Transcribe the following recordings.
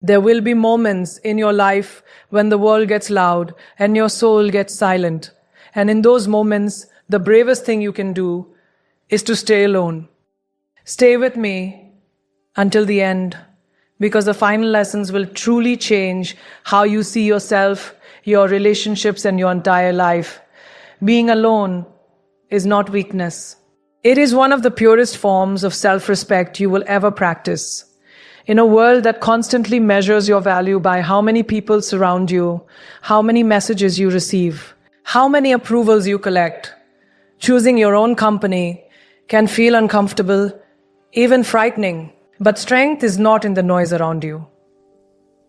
There will be moments in your life when the world gets loud and your soul gets silent. And in those moments, the bravest thing you can do is to stay alone. Stay with me until the end, because the final lessons will truly change how you see yourself, your relationships, and your entire life. Being alone is not weakness. It is one of the purest forms of self-respect you will ever practice. In a world that constantly measures your value by how many people surround you, how many messages you receive, how many approvals you collect, choosing your own company can feel uncomfortable, even frightening. But strength is not in the noise around you.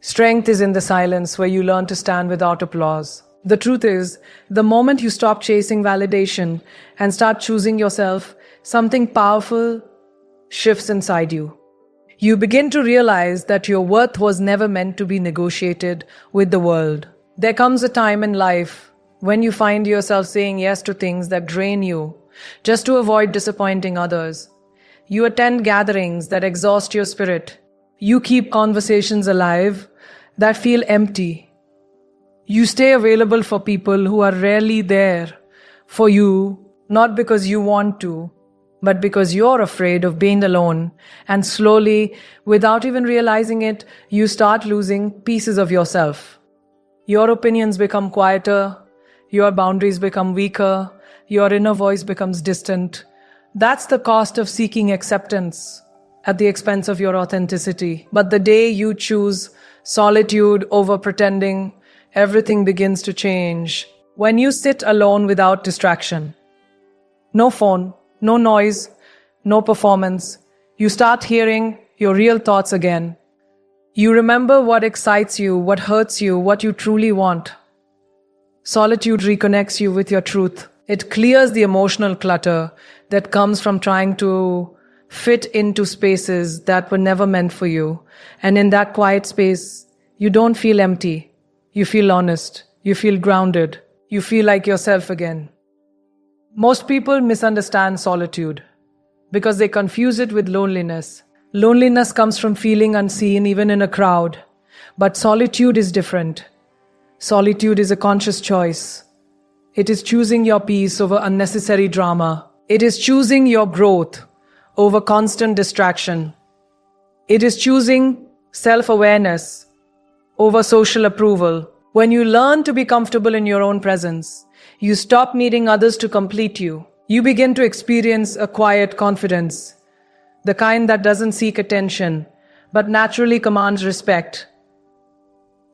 Strength is in the silence where you learn to stand without applause. The truth is, the moment you stop chasing validation and start choosing yourself, something powerful shifts inside you. You begin to realize that your worth was never meant to be negotiated with the world. There comes a time in life when you find yourself saying yes to things that drain you, just to avoid disappointing others. You attend gatherings that exhaust your spirit. You keep conversations alive that feel empty. You stay available for people who are rarely there for you, not because you want to, but because you're afraid of being alone. And slowly, without even realizing it, you start losing pieces of yourself. Your opinions become quieter, your boundaries become weaker, your inner voice becomes distant. That's the cost of seeking acceptance at the expense of your authenticity. But the day you choose solitude over pretending, everything begins to change. When you sit alone without distraction, no phone, no noise, no performance, you start hearing your real thoughts again. You remember what excites you, what hurts you, what you truly want. Solitude reconnects you with your truth. It clears the emotional clutter that comes from trying to fit into spaces that were never meant for you. And in that quiet space, you don't feel empty. You feel honest. You feel grounded. You feel like yourself again. Most people misunderstand solitude because they confuse it with loneliness. Loneliness comes from feeling unseen even in a crowd. But solitude is different. Solitude is a conscious choice. It is choosing your peace over unnecessary drama. It is choosing your growth over constant distraction. It is choosing self-awareness over social approval. When you learn to be comfortable in your own presence, you stop needing others to complete you. You begin to experience a quiet confidence, the kind that doesn't seek attention, but naturally commands respect.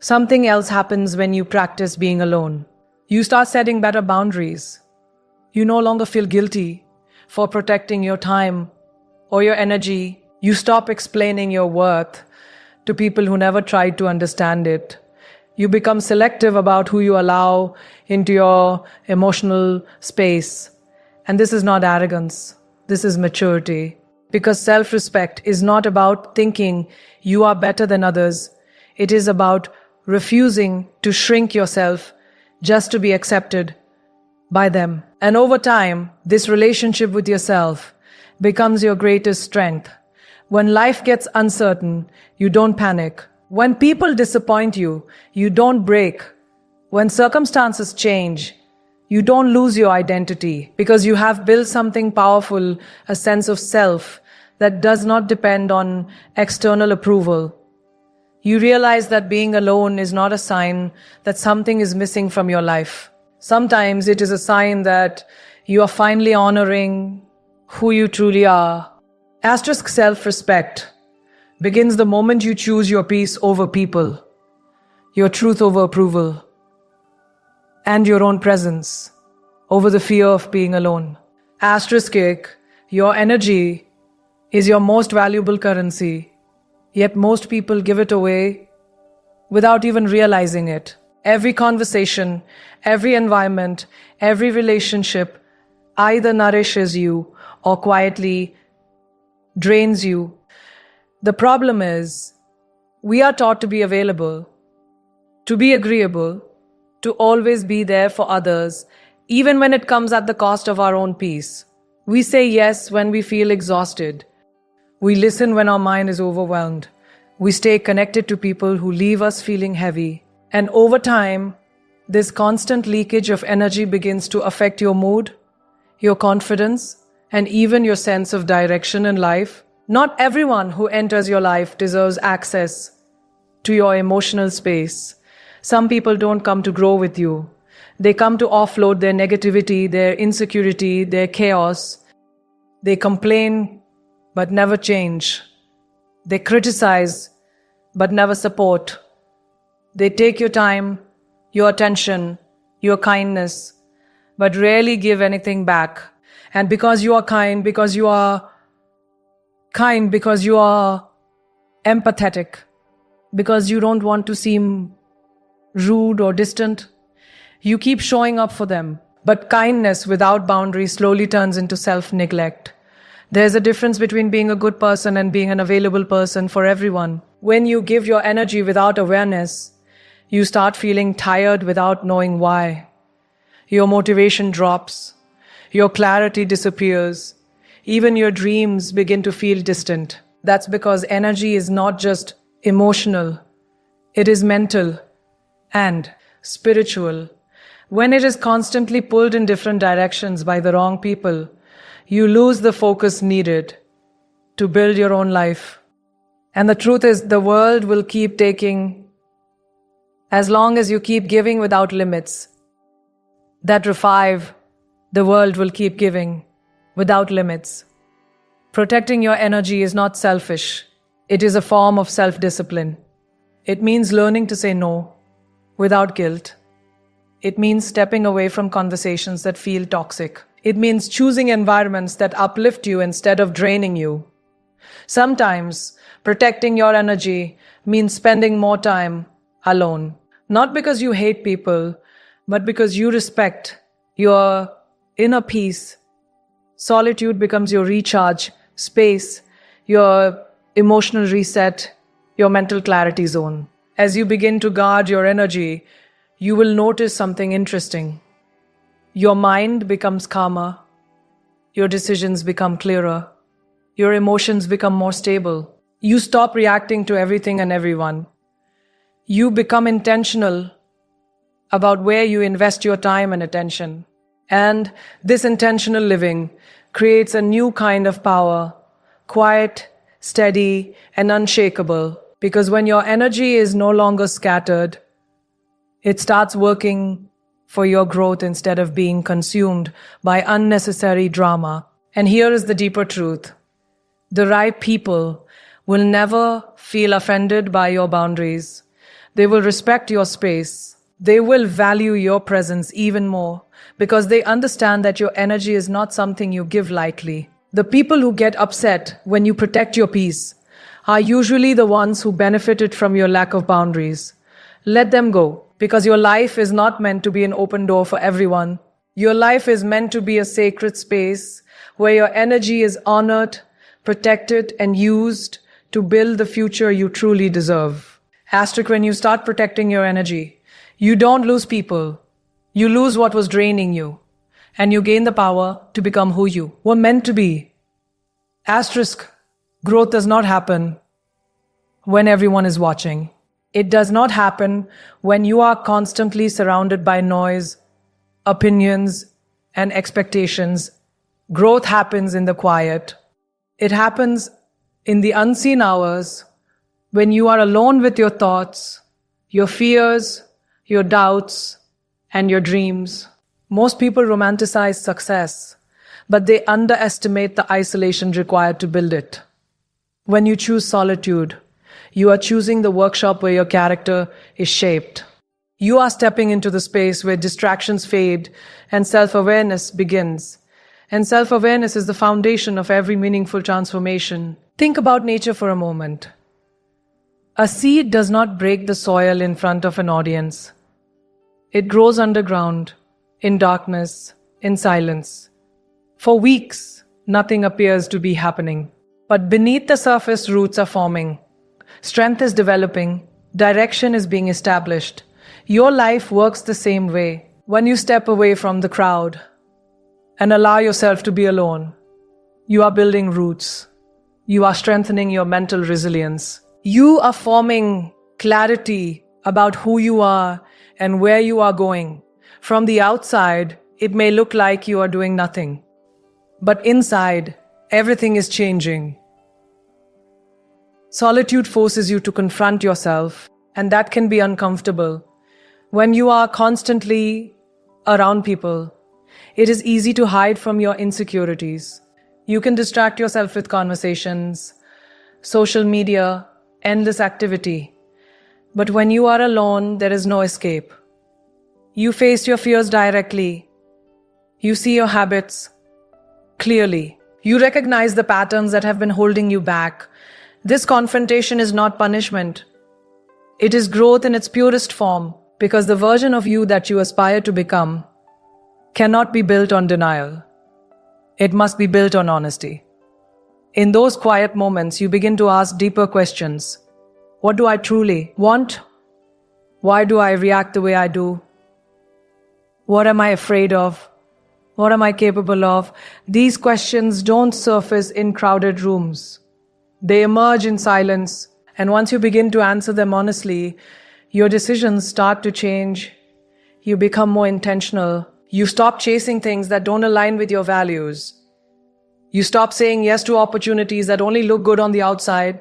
Something else happens when you practice being alone. You start setting better boundaries. You no longer feel guilty for protecting your time or your energy. You stop explaining your worth to people who never tried to understand it. You become selective about who you allow into your emotional space. And this is not arrogance. This is maturity. Because self-respect is not about thinking you are better than others. It is about refusing to shrink yourself just to be accepted by them. And over time, this relationship with yourself becomes your greatest strength. When life gets uncertain, you don't panic. When people disappoint you, you don't break. When circumstances change, you don't lose your identity because you have built something powerful, a sense of self that does not depend on external approval. You realize that being alone is not a sign that something is missing from your life. Sometimes it is a sign that you are finally honoring who you truly are. Asterisk self-respect begins the moment you choose your peace over people, your truth over approval, and your own presence over the fear of being alone. Asterisk, your energy is your most valuable currency. Yet most people give it away without even realizing it. Every conversation, every environment, every relationship either nourishes you or quietly drains you. The problem is, we are taught to be available, to be agreeable, to always be there for others, even when it comes at the cost of our own peace. We say yes when we feel exhausted. We listen when our mind is overwhelmed. We stay connected to people who leave us feeling heavy. And over time, this constant leakage of energy begins to affect your mood, your confidence, and even your sense of direction in life. Not everyone who enters your life deserves access to your emotional space. Some people don't come to grow with you. They come to offload their negativity, their insecurity, their chaos. They complain but never change. They criticize but never support. They take your time, your attention, your kindness, but rarely give anything back. And because you are kind, because you are empathetic, because you don't want to seem rude or distant, you keep showing up for them. But kindness without boundaries slowly turns into self-neglect. There's a difference between being a good person and being an available person for everyone. When you give your energy without awareness, you start feeling tired without knowing why. Your motivation drops. Your clarity disappears. Even your dreams begin to feel distant. That's because energy is not just emotional. It is mental and spiritual. When it is constantly pulled in different directions by the wrong people, you lose the focus needed to build your own life. And the truth is, the world will keep taking as long as you keep giving without limits. That revive, the world will keep giving without limits. Protecting your energy is not selfish. It is a form of self-discipline. It means learning to say no without guilt. It means stepping away from conversations that feel toxic. It means choosing environments that uplift you instead of draining you. Sometimes protecting your energy means spending more time alone. Not because you hate people, but because you respect your inner peace. Solitude becomes your recharge space, your emotional reset, your mental clarity zone. As you begin to guard your energy, you will notice something interesting. Your mind becomes calmer. Your decisions become clearer. Your emotions become more stable. You stop reacting to everything and everyone. You become intentional about where you invest your time and attention. And this intentional living creates a new kind of power, quiet, steady, and unshakable. Because when your energy is no longer scattered, it starts working for your growth instead of being consumed by unnecessary drama. And here is the deeper truth. The right people will never feel offended by your boundaries. They will respect your space. They will value your presence even more because they understand that your energy is not something you give lightly. The people who get upset when you protect your peace are usually the ones who benefited from your lack of boundaries. Let them go, because your life is not meant to be an open door for everyone. Your life is meant to be a sacred space where your energy is honored, protected, and used to build the future you truly deserve. Asterisk, when you start protecting your energy, you don't lose people. You lose what was draining you, and you gain the power to become who you were meant to be. Asterisk, growth does not happen when everyone is watching. It does not happen when you are constantly surrounded by noise, opinions, and expectations. Growth happens in the quiet. It happens in the unseen hours when you are alone with your thoughts, your fears, your doubts, and your dreams. Most people romanticize success, but they underestimate the isolation required to build it. When you choose solitude, you are choosing the workshop where your character is shaped. You are stepping into the space where distractions fade and self-awareness begins. And self-awareness is the foundation of every meaningful transformation. Think about nature for a moment. A seed does not break the soil in front of an audience. It grows underground, in darkness, in silence. For weeks, nothing appears to be happening. But beneath the surface, roots are forming. Strength is developing. Direction is being established. Your life works the same way. When you step away from the crowd and allow yourself to be alone, you are building roots. You are strengthening your mental resilience. You are forming clarity about who you are and where you are going. From the outside, it may look like you are doing nothing. But inside, everything is changing. Solitude forces you to confront yourself, and that can be uncomfortable. When you are constantly around people, it is easy to hide from your insecurities. You can distract yourself with conversations, social media, endless activity. But when you are alone, there is no escape. You face your fears directly. You see your habits clearly. You recognize the patterns that have been holding you back. This confrontation is not punishment. It is growth in its purest form, because the version of you that you aspire to become cannot be built on denial. It must be built on honesty. In those quiet moments, you begin to ask deeper questions. What do I truly want? Why do I react the way I do? What am I afraid of? What am I capable of? These questions don't surface in crowded rooms. They emerge in silence, and once you begin to answer them honestly, your decisions start to change. You become more intentional. You stop chasing things that don't align with your values. You stop saying yes to opportunities that only look good on the outside,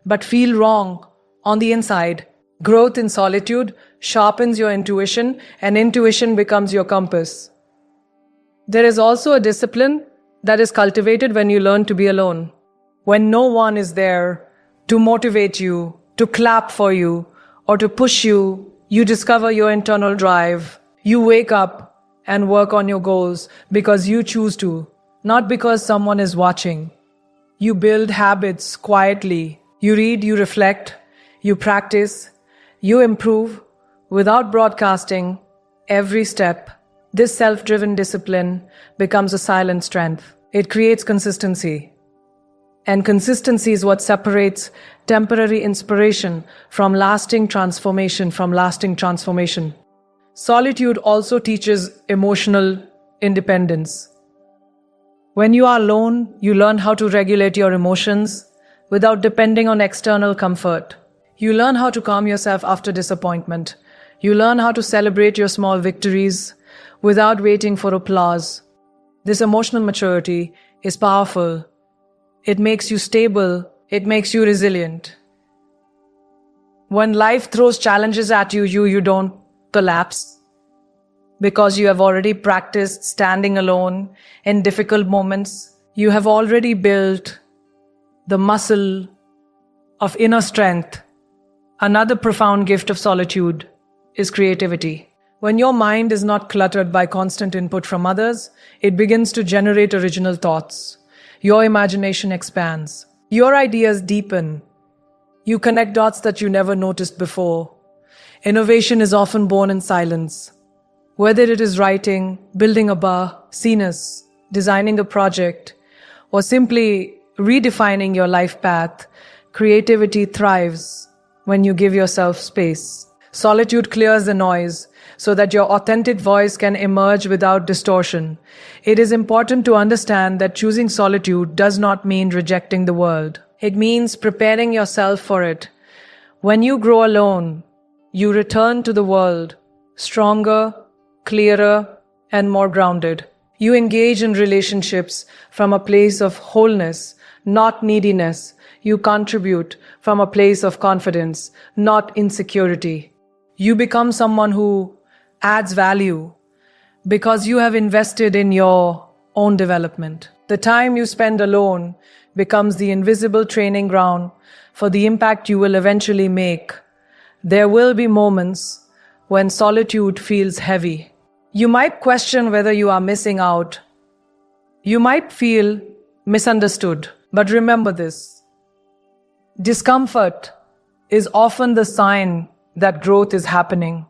but feel wrong on the inside. Growth in solitude sharpens your intuition, and intuition becomes your compass. There is also a discipline that is cultivated when you learn to be alone. When no one is there to motivate you, to clap for you, or to push you, you discover your internal drive. You wake up and work on your goals because you choose to, not because someone is watching. You build habits quietly. You read, you reflect, you practice, you improve without broadcasting every step. This self-driven discipline becomes a silent strength. It creates consistency. And consistency is what separates temporary inspiration from lasting transformation, Solitude also teaches emotional independence. When you are alone, you learn how to regulate your emotions without depending on external comfort. You learn how to calm yourself after disappointment. You learn how to celebrate your small victories without waiting for applause. This emotional maturity is powerful. It makes you stable. It makes you resilient. When life throws challenges at you, you don't collapse because you have already practiced standing alone in difficult moments. You have already built the muscle of inner strength. Another profound gift of solitude is creativity. When your mind is not cluttered by constant input from others, it begins to generate original thoughts. Your imagination expands. Your ideas deepen. You connect dots that you never noticed before. Innovation is often born in silence. Whether it is writing, building a bar, scenes, designing a project, or simply redefining your life path, creativity thrives when you give yourself space. Solitude clears the noise so that your authentic voice can emerge without distortion. It is important to understand that choosing solitude does not mean rejecting the world. It means preparing yourself for it. When you grow alone, you return to the world stronger, clearer, and more grounded. You engage in relationships from a place of wholeness, not neediness. You contribute from a place of confidence, not insecurity. You become someone who adds value because you have invested in your own development. The time you spend alone becomes the invisible training ground for the impact you will eventually make. There will be moments when solitude feels heavy. You might question whether you are missing out. You might feel misunderstood. But remember this: discomfort is often the sign that growth is happening.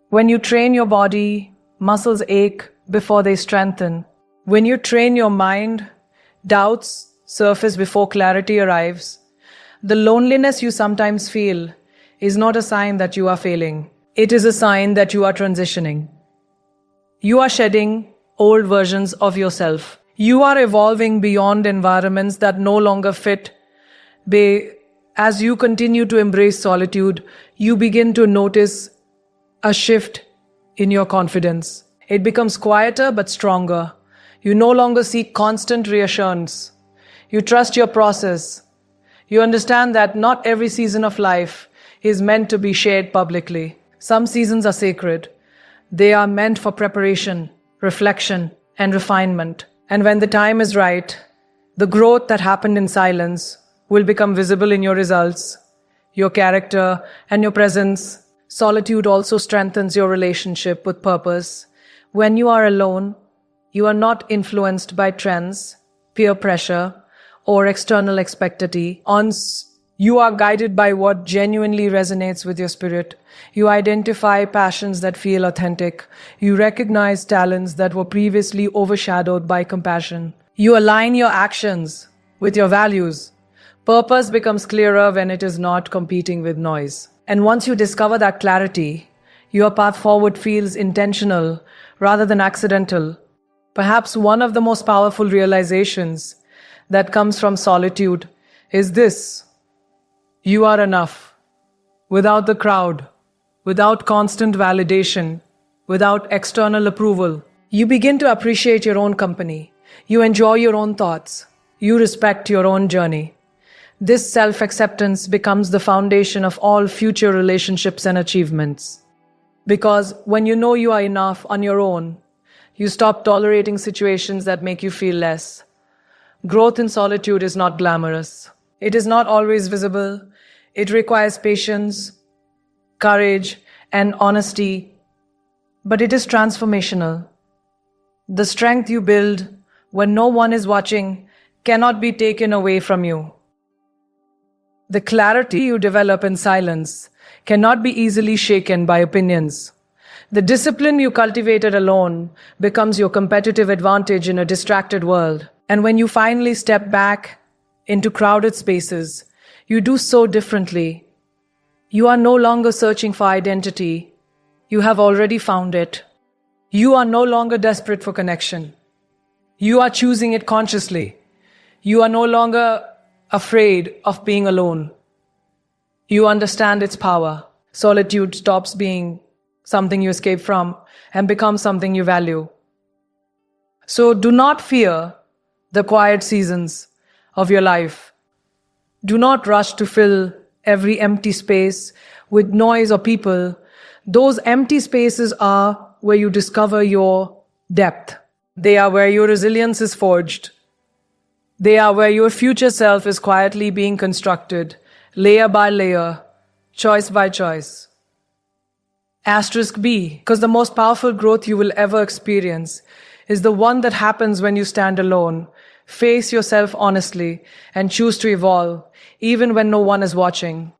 When you train your body, muscles ache before they strengthen. When you train your mind, doubts surface before clarity arrives. The loneliness you sometimes feel is not a sign that you are failing. It is a sign that you are transitioning. You are shedding old versions of yourself. You are evolving beyond environments that no longer fit As you continue to embrace solitude, you begin to notice a shift in your confidence. It becomes quieter but stronger. You no longer seek constant reassurance. You trust your process. You understand that not every season of life is meant to be shared publicly. Some seasons are sacred. They are meant for preparation, reflection, and refinement. And when the time is right, the growth that happened in silence will become visible in your results, your character, and your presence. Solitude also strengthens your relationship with purpose. When you are alone, you are not influenced by trends, peer pressure, or external expectancy. You are guided by what genuinely resonates with your spirit. You identify passions that feel authentic. You recognize talents that were previously overshadowed by compassion. You align your actions with your values. Purpose becomes clearer when it is not competing with noise. And once you discover that clarity, your path forward feels intentional rather than accidental. Perhaps one of the most powerful realizations that comes from solitude is this: you are enough. Without the crowd, without constant validation, without external approval. You begin to appreciate your own company. You enjoy your own thoughts. You respect your own journey. This self-acceptance becomes the foundation of all future relationships and achievements. Because when you know you are enough on your own, you stop tolerating situations that make you feel less. Growth in solitude is not glamorous. It is not always visible. It requires patience, courage, and honesty. But it is transformational. The strength you build when no one is watching cannot be taken away from you. The clarity you develop in silence cannot be easily shaken by opinions. The discipline you cultivated alone becomes your competitive advantage in a distracted world. And when you finally step back into crowded spaces, you do so differently. You are no longer searching for identity. You have already found it. You are no longer desperate for connection. You are choosing it consciously. You are no longer afraid of being alone. You understand its power. Solitude stops being something you escape from and becomes something you value. So do not fear the quiet seasons of your life. Do not rush to fill every empty space with noise or people. Those empty spaces are where you discover your depth. They are where your resilience is forged. They are where your future self is quietly being constructed, layer by layer, choice by choice. Asterisk B, because the most powerful growth you will ever experience is the one that happens when you stand alone, face yourself honestly, and choose to evolve, even when no one is watching.